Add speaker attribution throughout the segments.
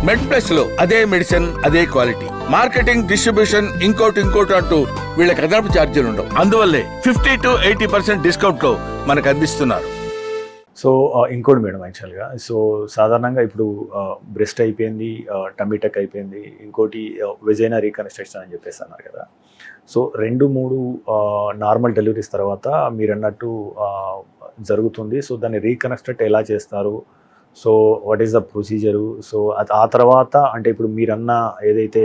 Speaker 1: మెడ్ plus లో అదే medicine అదే క్వాలిటీ, మార్కెటింగ్ డిస్ట్రిబ్యూషన్ ఇంకోటి అంటూ వీళ్ళకి అదనపు ఛార్జీలు ఉండవు. అందువల్లే 50 to 80% డిస్కౌంట్ లో మనకు అందిస్తున్నారు.
Speaker 2: సో ఇంకోటి మేడం, యాక్చువల్గా సో సాధారణంగా ఇప్పుడు బ్రెస్ట్ అయిపోయింది, టమీటక్ అయిపోయింది, ఇంకోటి వెజైనా రీకన్స్ట్రక్షన్ అని చెప్పేసి అన్నారు కదా. సో 2-3 నార్మల్ డెలివరీస్ తర్వాత మీరు అన్నట్టు జరుగుతుంది. సో దాన్ని రీకన్స్ట్రక్ట్ ఎలా చేస్తారు, so what is the procedure, so ఆ తర్వాత అంటే ఇప్పుడు మీరన్న ఏదైతే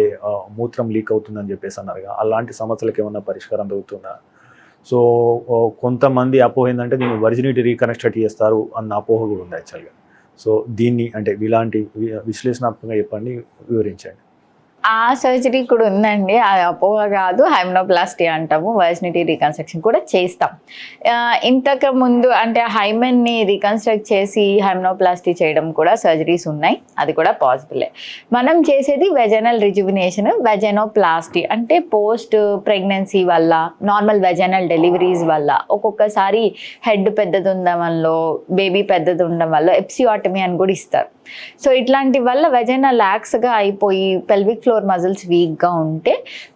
Speaker 2: మూత్రం లీక్ అవుతుందని చెప్పేసి అన్నారుగా, అలాంటి సమస్యలకు ఏమన్నా పరిష్కారం దొరుకుతుందా? సో కొంతమంది అపోహ ఏంటంటే దీన్ని వర్జినిటీ రీకనెక్ట్ చేస్తారు అన్న అపోహ కూడా ఉంది యాక్చువల్గా. సో దీన్ని అంటే ఇలాంటి విశ్లేషణాత్మకంగా చెప్పండి, వివరించండి.
Speaker 3: ఆ సర్జరీ కూడా ఉందండి, అది అపోహ కాదు. హైమెనోప్లాస్టీ అంటాము, వర్జినిటీ రీకన్స్ట్రక్షన్ కూడా చేస్తాం. ఇంతకు ముందు అంటే హైమెన్ని రీకన్స్ట్రక్ట్ చేసి హైమెనోప్లాస్టీ చేయడం కూడా సర్జరీస్ ఉన్నాయి, అది కూడా పాసిబులే. మనం చేసేది వెజైనల్ రిజువినేషన్, వెజైనోప్లాస్టీ అంటే పోస్ట్ ప్రెగ్నెన్సీ వల్ల, నార్మల్ వెజైనల్ డెలివరీస్ వల్ల, ఒక్కొక్కసారి హెడ్ పెద్దది ఉండడం వల్ల, బేబీ పెద్దది ఉండడం వల్ల ఎప్సియాటమీ అని కూడా ఇస్తారు. సో ఇట్లాంటి వల్ల వెజైనా లాక్స్గా అయిపోయి పెల్విక్ ఫ్లోర్ మజిల్స్ వీక్గా ఉంటే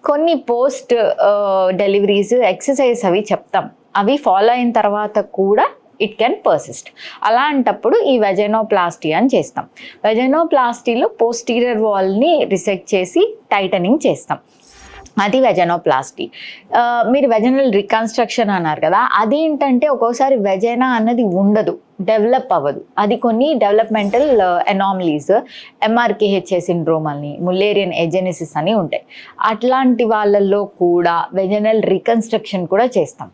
Speaker 3: కొన్ని పోస్ట్ డెలివరీస్ ఎక్సర్సైజ్ అవి చెప్తాం, అవి ఫాలో అయిన తర్వాత కూడా ఇట్ కెన్ పర్సిస్ట్. అలాంటప్పుడు ఈ వెజైనోప్లాస్టీ అని చేస్తాం. వెజైనోప్లాస్టీలో పోస్టీరియర్ వాల్ని రిసెక్ట్ చేసి టైటనింగ్ చేస్తాం, అది వెజైనోప్లాస్టీ. మీరు వెజైనల్ రీకన్స్ట్రక్షన్ అన్నారు కదా, అదేంటంటే ఒక్కోసారి వెజైనా అన్నది ఉండదు, డెవలప్ అవ్వదు. అది కొన్ని డెవలప్మెంటల్ ఎనామలీస్, ఎంఆర్కేహెచ్ఏ సిండ్రోమ్ అని, ముల్లేరియన్ ఎజెనెసిస్ అని ఉంటాయి. అట్లాంటి వాళ్ళల్లో కూడా వెజైనల్ రీకన్స్ట్రక్షన్ కూడా చేస్తాం.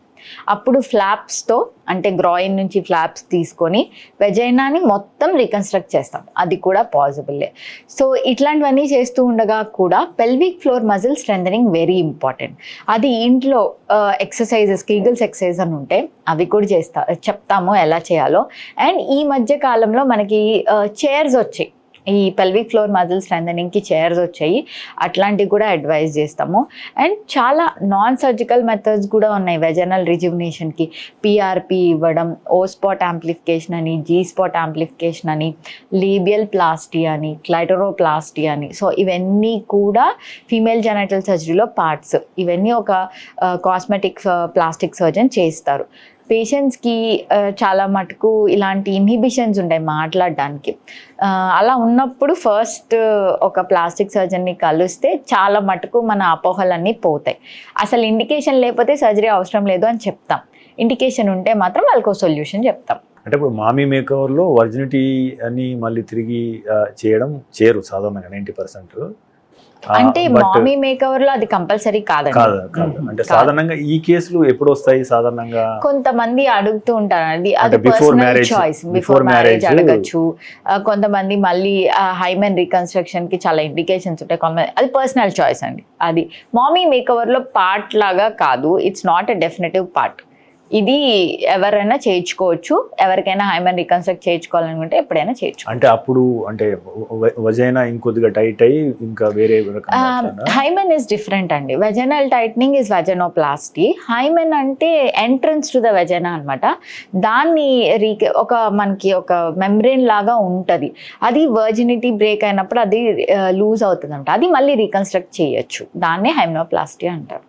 Speaker 3: అప్పుడు ఫ్లాప్స్తో అంటే గ్రాయిన్ నుంచి ఫ్లాప్స్ తీసుకొని వెజైనాని మొత్తం రీకన్స్ట్రక్ట్ చేస్తాం, అది కూడా పాసిబుల్లే. సో ఇట్లాంటివన్నీ చేస్తూ ఉండగా కూడా pelvic floor muscle strengthening very important. అది ఇంట్లో ఎక్సర్సైజెస్, కీగల్స్ ఎక్సర్సైజ్ అని ఉంటే అవి కూడా చెప్తాము ఎలా చేయాలో. అండ్ ఈ మధ్య కాలంలో మనకి చైర్స్ వచ్చాయి, ఈ పెల్విక్ ఫ్లోర్ మజిల్ స్ట్రెంథనింగ్కి చైర్స్ వచ్చాయి, అట్లాంటివి కూడా అడ్వైజ్ చేస్తాము. అండ్ చాలా నాన్ సర్జికల్ మెథడ్స్ కూడా ఉన్నాయి వెజైనల్ రిజువినేషన్కి. పిఆర్పి ఇవ్వడం, ఓ స్పాట్ యాంప్లిఫికేషన్ అని, జీ స్పాట్ యాంప్లిఫికేషన్ అని, లీబియల్ ప్లాస్టీ అని, క్లైటరోప్లాస్టీ అని. సో ఇవన్నీ కూడా ఫీమేల్ జెనైటల్ సర్జరీలో పార్ట్స్. ఇవన్నీ ఒక కాస్మెటిక్ ప్లాస్టిక్ సర్జన్ చేస్తారు. పేషెంట్స్కి చాలా మటుకు ఇలాంటి ఇన్హిబిషన్స్ ఉంటాయి మాట్లాడడానికి. అలా ఉన్నప్పుడు ఫస్ట్ ఒక ప్లాస్టిక్ సర్జన్ని కలిస్తే చాలా మటుకు మన అపోహలన్నీ పోతాయి. అసలు ఇండికేషన్ లేకపోతే సర్జరీ అవసరం లేదు అని చెప్తాం, ఇండికేషన్ ఉంటే మాత్రం వాళ్ళకు సొల్యూషన్ చెప్తాం.
Speaker 2: అంటే ఇప్పుడు మామీ మేకవర్లో వర్జినిటీ అని మళ్ళీ తిరిగి చేయరు సాధారణంగా 90%.
Speaker 3: అంటే మామీ మేకవర్ లో అది కంపల్సరీ కాదండి.
Speaker 2: అంటే సాధారణంగా ఈ కేసులు ఎప్పుడు వస్తాయి? సాధారణంగా కొంతమంది
Speaker 3: అడుగుతూ ఉంటారు, అది పర్సనల్ చాయిస్. బిఫోర్ మ్యారేజ్ అడగచ్చు. కొంతమంది మళ్ళీ హైమెన్ రీకన్స్ట్రక్షన్ కి చాలా ఇండికేషన్స్ ఉంటాయి, కొంతమంది అది పర్సనల్ చాయిస్ అండి. అది మామీ మేకవర్ లో పార్ట్ లాగా కాదు, it's not a definitive part. ఇది ఎవరైనా చేయించుకోవచ్చు, ఎవరికైనా హైమెన్ రీకన్స్ట్రక్ట్ చేయించుకోవాలనుకుంటే ఎప్పుడైనా చేయొచ్చు.
Speaker 2: అంటే అప్పుడు అంటే వజైనా ఇంకొద్దిగా టైట్ అయ్యి ఇంకా వేరే
Speaker 3: హైమెన్ ఇస్ డిఫరెంట్ అండి. Vaginal tightening is వెజైనోప్లాస్టీ. హైమెన్ అంటే ఎంట్రన్స్ టు ద వెజైనా అనమాట. దాన్ని మనకి ఒక మెమ్బ్రెయిన్ లాగా ఉంటుంది, అది వర్జినిటీ బ్రేక్ అయినప్పుడు అది లూజ్ అవుతుంది అనమాట, అది మళ్ళీ రీకన్స్ట్రక్ట్ చేయొచ్చు, దాన్నే హైమెనోప్లాస్టీ అంటారు.